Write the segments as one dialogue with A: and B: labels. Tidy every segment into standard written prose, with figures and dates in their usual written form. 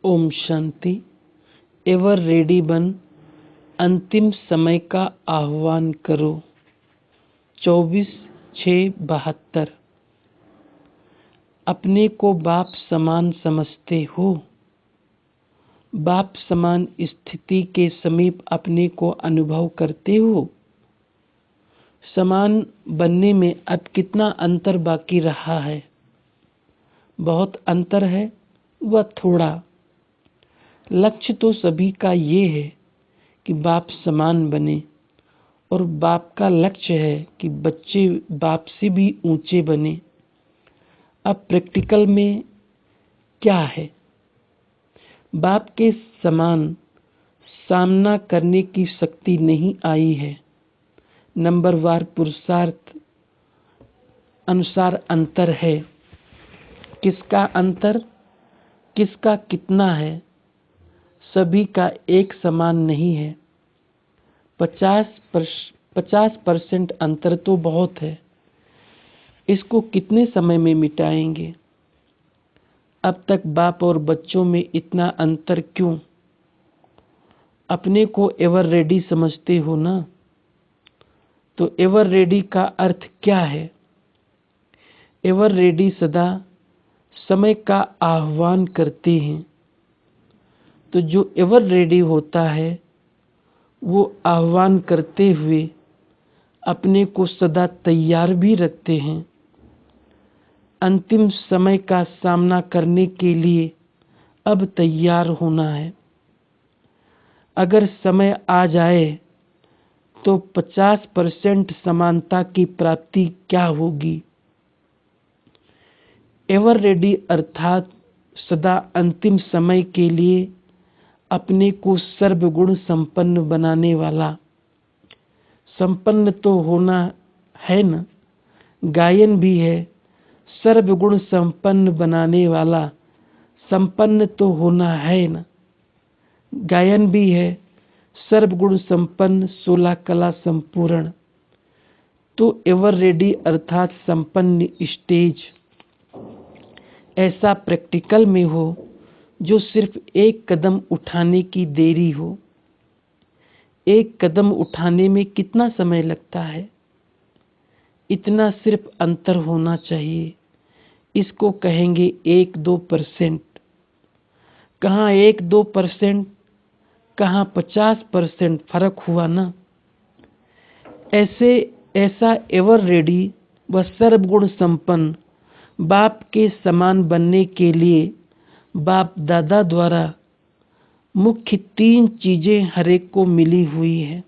A: Om Shanti. Ever ready बन, अंतिम समय का आह्वान करो। 24/6/72। अपने को बाप समान समझते हो? बाप समान स्थिति के समीप अपने को अनुभव करते हो? समान बनने में अब कितना अंतर बाकी रहा है? बहुत अंतर है व थोड़ा। लक्ष्य तो सभी का ये है कि बाप समान बने, और बाप का लक्ष्य है कि बच्चे बाप से भी ऊंचे बने। अब प्रैक्टिकल में क्या है? बाप के समान सामना करने की शक्ति नहीं आई है। नंबरवार पुरुषार्थ अनुसार अंतर है। किसका अंतर, किसका कितना है? सभी का एक समान नहीं है। 50% अंतर तो बहुत है। इसको कितने समय में मिटाएंगे? अब तक बाप और बच्चों में इतना अंतर क्यों? अपने को एवर रेडी समझते हो ना? तो एवर रेडी का अर्थ क्या है? एवर रेडी सदा समय का आह्वान करते हैं। तो जो एवर रेडी होता है वो आह्वान करते हुए अपने को सदा तैयार भी रखते हैं। अंतिम समय का सामना करने के लिए अब तैयार होना है। अगर समय आ जाए तो 50% समानता की प्राप्ति क्या होगी? एवर रेडी अर्थात सदा अंतिम समय के लिए अपने को सर्वगुण संपन्न बनाने वाला। संपन्न तो होना है न, गायन भी है। सर्वगुण संपन्न बनाने वाला संपन्न तो होना है न, गायन भी है। सर्वगुण संपन्न 16 कला संपूर्ण। तो एवर रेडी अर्थात संपन्न स्टेज ऐसा प्रैक्टिकल में हो जो सिर्फ एक कदम उठाने की देरी हो। एक कदम उठाने में कितना समय लगता है? इतना सिर्फ अंतर होना चाहिए। इसको कहेंगे 1-2%। कहाँ 1-2%, कहाँ 50% फर्क हुआ ना? ऐसा एवर रेडी व सर्वगुण संपन्न बाप के समान बनने के लिए बाप दादा द्वारा मुख्य 3 चीजें हरेक को मिली हुई है।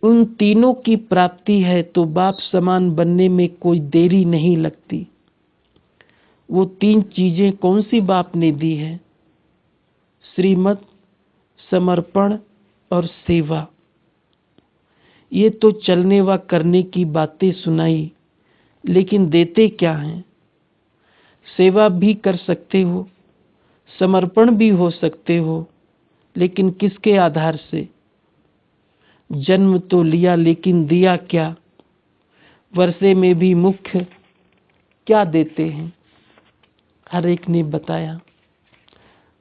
A: उन तीनों की प्राप्ति है तो बाप समान बनने में कोई देरी नहीं लगती। वो 3 चीजें कौन सी बाप ने दी है? श्रीमत, समर्पण और सेवा। ये तो चलने व करने की बातें सुनाई, लेकिन देते क्या हैं? सेवा भी कर सकते हो, समर्पण भी हो सकते हो, लेकिन किसके आधार से? जन्म तो लिया, लेकिन दिया क्या? वर्षे में भी मुख्य क्या देते हैं? हर एक ने बताया।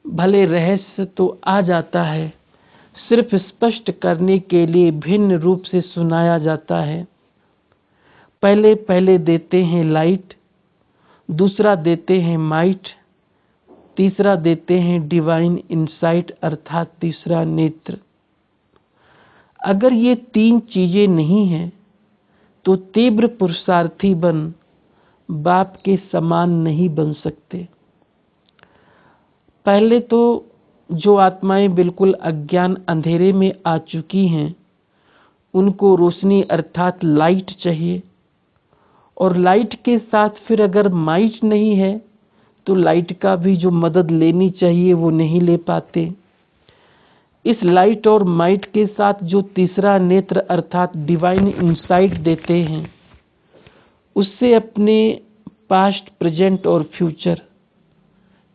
A: भले रहस्य तो आ जाता है, सिर्फ स्पष्ट करने के लिए भिन्न रूप से सुनाया जाता है। पहले देते हैं लाइट, दूसरा देते हैं माइट, तीसरा देते हैं डिवाइन इंसाइट अर्थात तीसरा नेत्र। अगर ये 3 चीजें नहीं हैं तो तीव्र पुरुषार्थी बन बाप के समान नहीं बन सकते। पहले तो जो आत्माएं बिल्कुल अज्ञान अंधेरे में आ चुकी हैं उनको रोशनी अर्थात लाइट चाहिए, और लाइट के साथ फिर अगर माइट नहीं है तो लाइट का भी जो मदद लेनी चाहिए वो नहीं ले पाते। इस लाइट और माइट के साथ जो तीसरा नेत्र अर्थात डिवाइन इंसाइट देते हैं, उससे अपने पास्ट, प्रेजेंट और फ्यूचर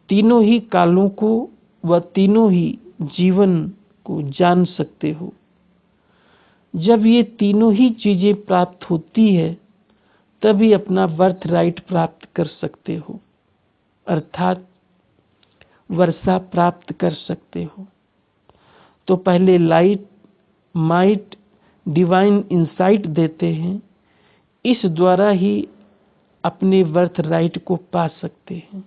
A: तीनों ही कालों को व तीनों ही जीवन को जान सकते हो। जब ये तीनों ही चीजें प्राप्त होती है तभी अपना बर्थ राइट प्राप्त कर सकते हो। अर्थात वर्षा प्राप्त कर सकते हो। तो पहले लाइट, माइट, डिवाइन इंसाइट देते हैं, इस द्वारा ही अपने वर्थ राइट को पा सकते हैं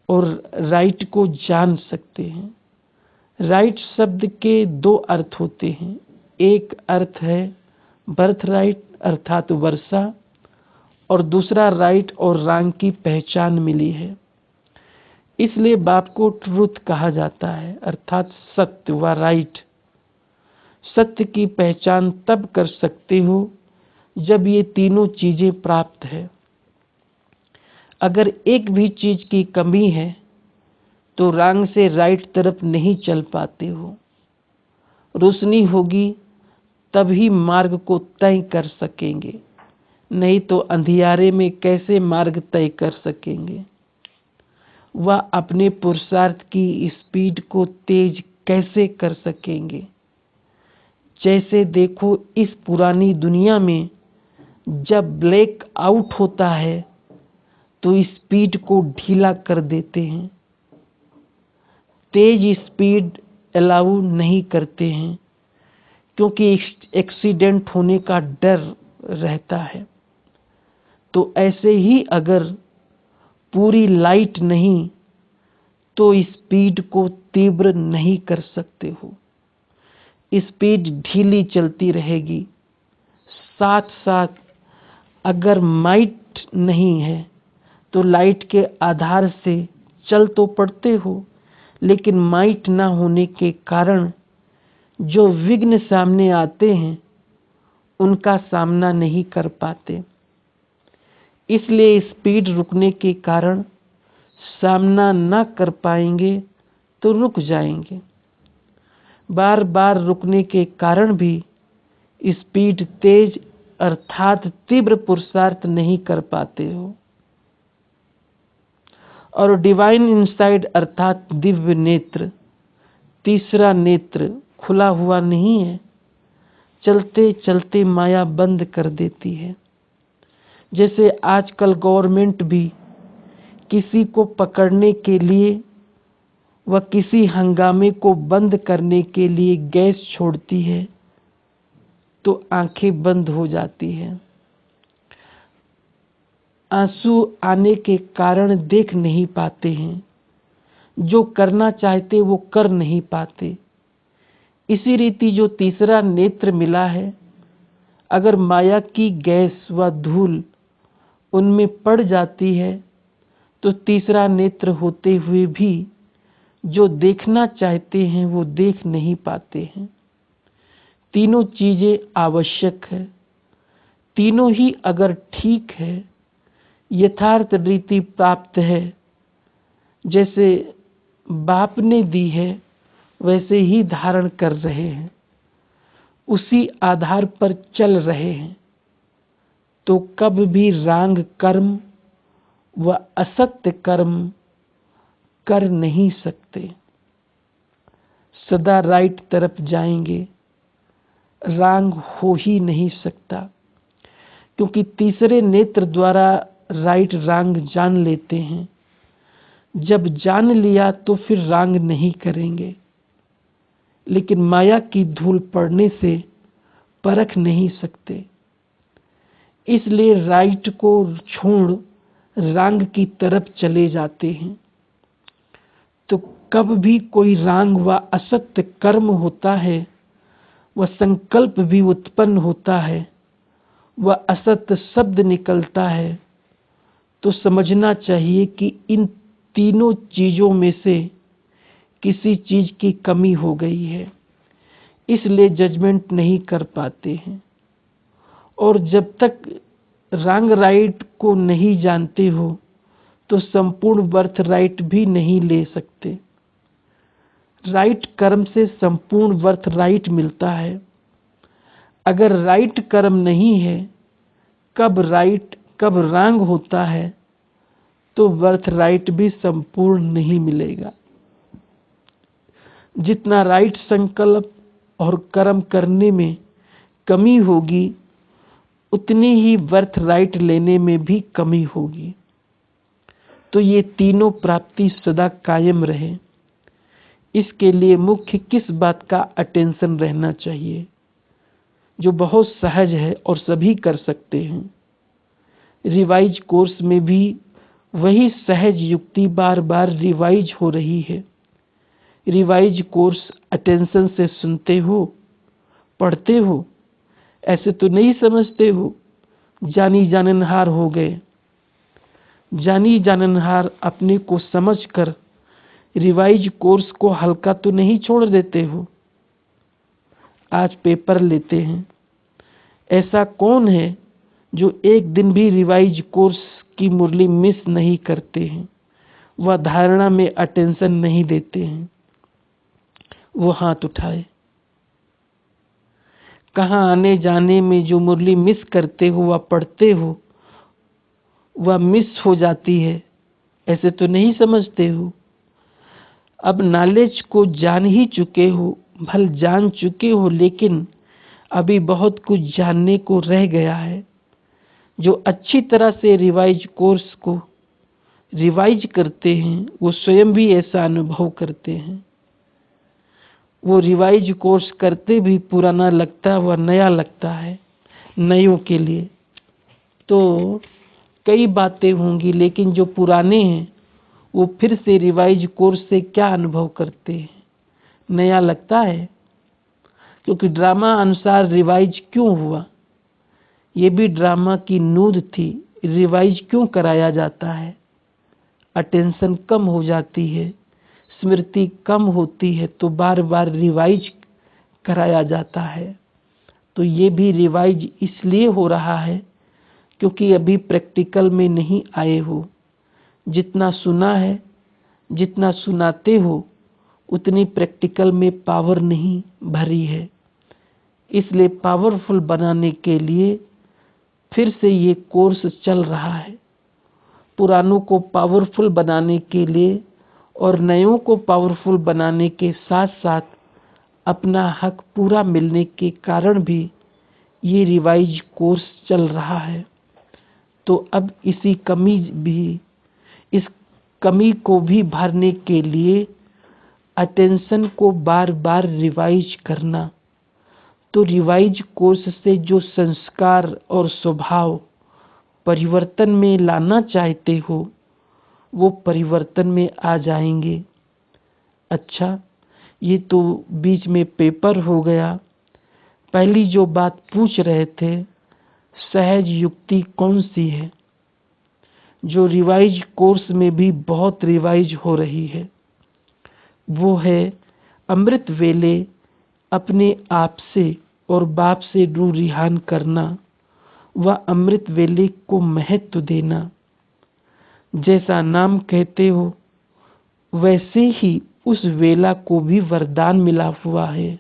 A: और राइट को जान सकते हैं। राइट शब्द के दो अर्थ होते हैं, एक अर्थ है बर्थ राइट अर्थात वर्षा, और दूसरा राइट और रंग की पहचान मिली है, इसलिए बाप को ट्रुथ कहा जाता है अर्थात सत्य व राइट। सत्य की पहचान तब कर सकते हो जब ये तीनों चीजें प्राप्त है। अगर एक भी चीज की कमी है तो रंग से राइट तरफ नहीं चल पाते हो। रोशनी होगी तभी मार्ग को तय कर सकेंगे, नहीं तो अंधियारे में कैसे मार्ग तय कर सकेंगे। वह अपने पुरुषार्थ की स्पीड को तेज कैसे कर सकेंगे। जैसे देखो, इस पुरानी दुनिया में जब ब्लैक आउट होता है तो स्पीड को ढीला कर देते हैं, तेज स्पीड अलाउ नहीं करते हैं क्योंकि एक्सीडेंट होने का डर रहता है। तो ऐसे ही अगर पूरी लाइट नहीं तो स्पीड को तीव्र नहीं कर सकते हो। स्पीड ढीली चलती रहेगी। साथ साथ अगर माइट नहीं है तो लाइट के आधार से चल तो पड़ते हो, लेकिन माइट ना होने के कारण जो विघ्न सामने आते हैं उनका सामना नहीं कर पाते। इसलिए स्पीड रुकने के कारण सामना न कर पाएंगे तो रुक जाएंगे। बार बार रुकने के कारण भी स्पीड तेज अर्थात तीव्र पुरुषार्थ नहीं कर पाते हो। और डिवाइन इनसाइड अर्थात दिव्य नेत्र, तीसरा नेत्र खुला हुआ नहीं है, चलते चलते माया बंद कर देती है। जैसे आजकल गवर्नमेंट भी किसी को पकड़ने के लिए व किसी हंगामे को बंद करने के लिए गैस छोड़ती है तो आंखें बंद हो जाती हैं। आंसू आने के कारण देख नहीं पाते हैं, जो करना चाहते वो कर नहीं पाते। इसी रीति जो तीसरा नेत्र मिला है, अगर माया की गैस व धूल उनमें पड़ जाती है तो तीसरा नेत्र होते हुए भी जो देखना चाहते हैं वो देख नहीं पाते हैं। तीनों चीजें आवश्यक है। तीनों ही अगर ठीक है, यथार्थ रीति प्राप्त है, जैसे बाप ने दी है वैसे ही धारण कर रहे हैं, उसी आधार पर चल रहे हैं, तो कब भी रांग कर्म व असत्य कर्म कर नहीं सकते। सदा राइट तरफ जाएंगे, रांग हो ही नहीं सकता, क्योंकि तीसरे नेत्र द्वारा राइट रांग जान लेते हैं। जब जान लिया तो फिर रांग नहीं करेंगे, लेकिन माया की धूल पड़ने से परख नहीं सकते। इसलिए राइट को छोड़ रांग की तरफ चले जाते हैं। तो कब भी कोई रांग व असत्य कर्म होता है, वह संकल्प भी उत्पन्न होता है, वह असत्य शब्द निकलता है, तो समझना चाहिए कि इन तीनों चीजों में से किसी चीज की कमी हो गई है, इसलिए जजमेंट नहीं कर पाते हैं। और जब तक रंग राइट को नहीं जानते हो तो संपूर्ण बर्थ राइट भी नहीं ले सकते। राइट कर्म से संपूर्ण बर्थ राइट मिलता है। अगर राइट कर्म नहीं है, कब राइट कब रंग होता है, तो बर्थ राइट भी संपूर्ण नहीं मिलेगा। जितना राइट संकल्प और कर्म करने में कमी होगी, उतनी ही बर्थ राइट लेने में भी कमी होगी। तो ये तीनों प्राप्ति सदा कायम रहे। इसके लिए मुख्य किस बात का अटेंशन रहना चाहिए, जो बहुत सहज है और सभी कर सकते हैं। रिवाइज कोर्स में भी वही सहज युक्ति बार बार रिवाइज हो रही है। रिवाइज कोर्स अटेंशन से सुनते हो, पढ़ते हो, ऐसे तो नहीं समझते हो जानी जाननहार हो गए। जानी जाननहार अपने को समझकर रिवाइज कोर्स को हल्का तो नहीं छोड़ देते हो। आज पेपर लेते हैं, ऐसा कौन है जो एक दिन भी रिवाइज कोर्स की मुरली मिस नहीं करते हैं, वह धारणा में अटेंशन नहीं देते हैं। वो हाथ उठाए। कहाँ आने जाने में जो मुरली मिस करते हो, वह पढ़ते हो, वह मिस हो जाती है, ऐसे तो नहीं समझते हो। अब नॉलेज को जान ही चुके हो, भल जान चुके हो, लेकिन अभी बहुत कुछ जानने को रह गया है। जो अच्छी तरह से रिवाइज कोर्स को रिवाइज करते हैं, वो स्वयं भी ऐसा अनुभव करते हैं। वो रिवाइज कोर्स करते भी पुराना लगता व नया लगता है नयों के लिए। तो कई बातें होंगी, लेकिन जो पुराने हैं वो फिर से रिवाइज कोर्स से क्या अनुभव करते हैं, नया लगता है। क्योंकि ड्रामा अनुसार रिवाइज क्यों हुआ, ये भी ड्रामा की नूद थी। रिवाइज क्यों कराया जाता है, अटेंशन कम हो जाती है, स्मृति कम होती है, तो बार बार रिवाइज कराया जाता है। तो ये भी रिवाइज इसलिए हो रहा है क्योंकि अभी प्रैक्टिकल में नहीं आए हो। जितना सुना है, जितना सुनाते हो, उतनी प्रैक्टिकल में पावर नहीं भरी है। इसलिए पावरफुल बनाने के लिए फिर से ये कोर्स चल रहा है। पुरानों को पावरफुल बनाने के लिए और नयों को पावरफुल बनाने के साथ साथ अपना हक पूरा मिलने के कारण भी ये रिवाइज कोर्स चल रहा है। तो अब इस कमी को भी भरने के लिए अटेंशन को बार बार रिवाइज करना। तो रिवाइज कोर्स से जो संस्कार और स्वभाव परिवर्तन में लाना चाहते हो, वो परिवर्तन में आ जाएंगे। अच्छा, ये तो बीच में पेपर हो गया। पहली जो बात पूछ रहे थे, सहज युक्ति कौन सी है, जो रिवाइज कोर्स में भी बहुत रिवाइज हो रही है, वो है अमृत वेले अपने आप से और बाप से रू रिहान करना व अमृत वेले को महत्व देना। जैसा नाम कहते हो वैसे ही उस वेला को भी वरदान मिला हुआ है।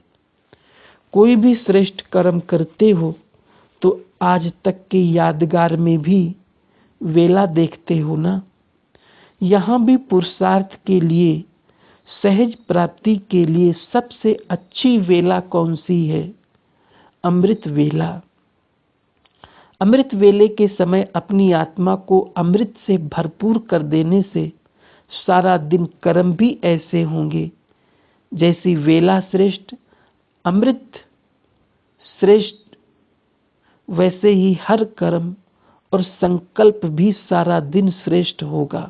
A: कोई भी श्रेष्ठ कर्म करते हो तो आज तक के यादगार में भी वेला देखते हो ना। यहाँ भी पुरुषार्थ के लिए, सहज प्राप्ति के लिए सबसे अच्छी वेला कौन सी है? अमृत वेला। अमृत वेले के समय अपनी आत्मा को अमृत से भरपूर कर देने से सारा दिन कर्म भी ऐसे होंगे जैसी वेला श्रेष्ठ, अमृत श्रेष्ठ, वैसे ही हर कर्म और संकल्प भी सारा दिन श्रेष्ठ होगा।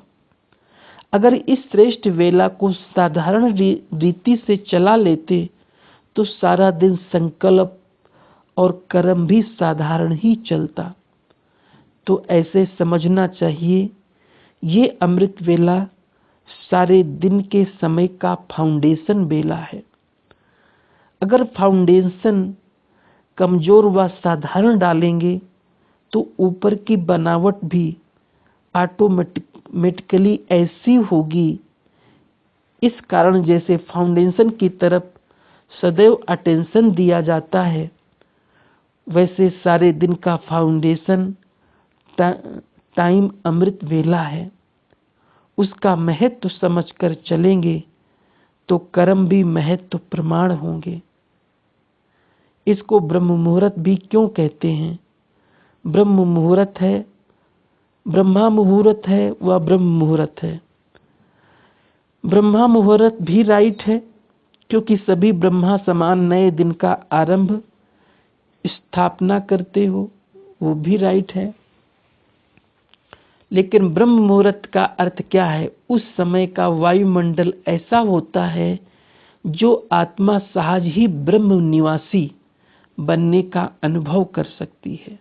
A: अगर इस श्रेष्ठ वेला को साधारण रीति से चला लेते तो सारा दिन संकल्प और कर्म भी साधारण ही चलता। तो ऐसे समझना चाहिए, ये अमृत वेला सारे दिन के समय का फाउंडेशन वेला है। अगर फाउंडेशन कमजोर व साधारण डालेंगे तो ऊपर की बनावट भी ऑटोमेटिकली ऐसी होगी। इस कारण जैसे फाउंडेशन की तरफ सदैव अटेंशन दिया जाता है, वैसे सारे दिन का फाउंडेशन टाइम अमृत वेला है। उसका महत्व समझकर चलेंगे तो कर्म भी महत्व प्रमाण होंगे। इसको ब्रह्म मुहूर्त भी क्यों कहते हैं? ब्रह्म मुहूर्त है ब्रह्मा मुहूर्त है वह ब्रह्म मुहूर्त है। ब्रह्मा मुहूर्त भी राइट है क्योंकि सभी ब्रह्मा समान नए दिन का आरंभ स्थापना करते हो, वो भी राइट है। लेकिन ब्रह्म मुहूर्त का अर्थ क्या है? उस समय का वायुमंडल ऐसा होता है जो आत्मा सहज ही ब्रह्म निवासी बनने का अनुभव कर सकती है।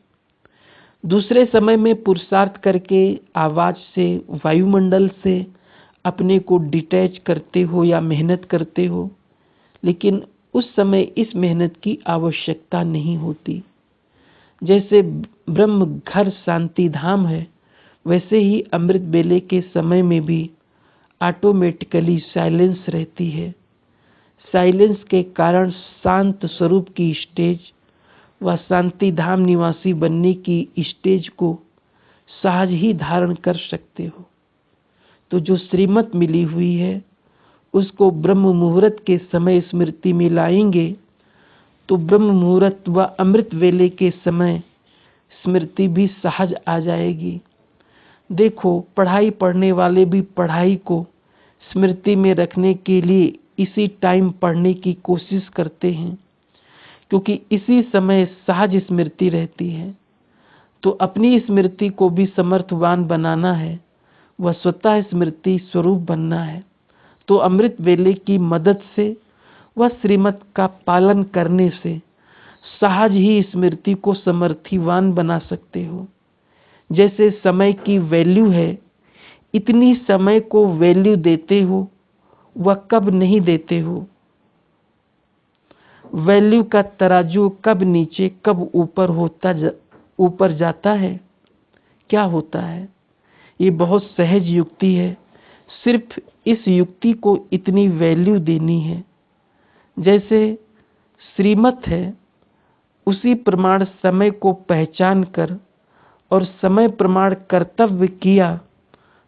A: दूसरे समय में पुरुषार्थ करके आवाज से, वायुमंडल से अपने को डिटैच करते हो या मेहनत करते हो, लेकिन उस समय इस मेहनत की आवश्यकता नहीं होती। जैसे ब्रह्म घर शांति धाम है, वैसे ही अमृत बेले के समय में भी ऑटोमेटिकली साइलेंस रहती है। साइलेंस के कारण शांत स्वरूप की स्टेज व शांति धाम निवासी बनने की स्टेज को सहज ही धारण कर सकते हो। तो जो श्रीमत मिली हुई है उसको ब्रह्म मुहूर्त के समय स्मृति में लाएंगे तो ब्रह्म मुहूर्त व अमृत वेले के समय स्मृति भी सहज आ जाएगी। देखो, पढ़ाई पढ़ने वाले भी पढ़ाई को स्मृति में रखने के लिए इसी टाइम पढ़ने की कोशिश करते हैं क्योंकि इसी समय सहज स्मृति रहती है। तो अपनी स्मृति को भी समर्थवान बनाना है, वह स्वतः स्मृति स्वरूप बनना है। तो अमृत वेले की मदद से वह श्रीमत का पालन करने से सहज ही स्मृति को समर्थिवान बना सकते हो। जैसे समय की वैल्यू है, इतनी समय को वैल्यू देते हो, वह कब नहीं देते हो। वैल्यू का तराजू कब नीचे कब ऊपर जाता है, क्या होता है? ये बहुत सहज युक्ति है। सिर्फ इस युक्ति को इतनी वैल्यू देनी है। जैसे श्रीमत है, उसी प्रमाण समय को पहचान कर और समय प्रमाण कर्तव्य किया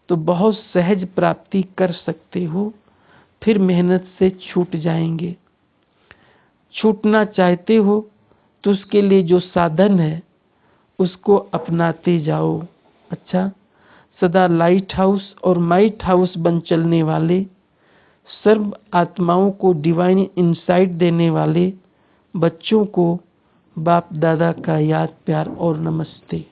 A: तो बहुत सहज प्राप्ति कर सकते हो। फिर मेहनत से छूट जाएंगे। छूटना चाहते हो तो उसके लिए जो साधन है उसको अपनाते जाओ। अच्छा, सदा लाइट हाउस और माइट हाउस बन चलने वाले, सर्व आत्माओं को डिवाइन इंसाइट देने वाले बच्चों को बाप दादा का याद, प्यार और नमस्ते।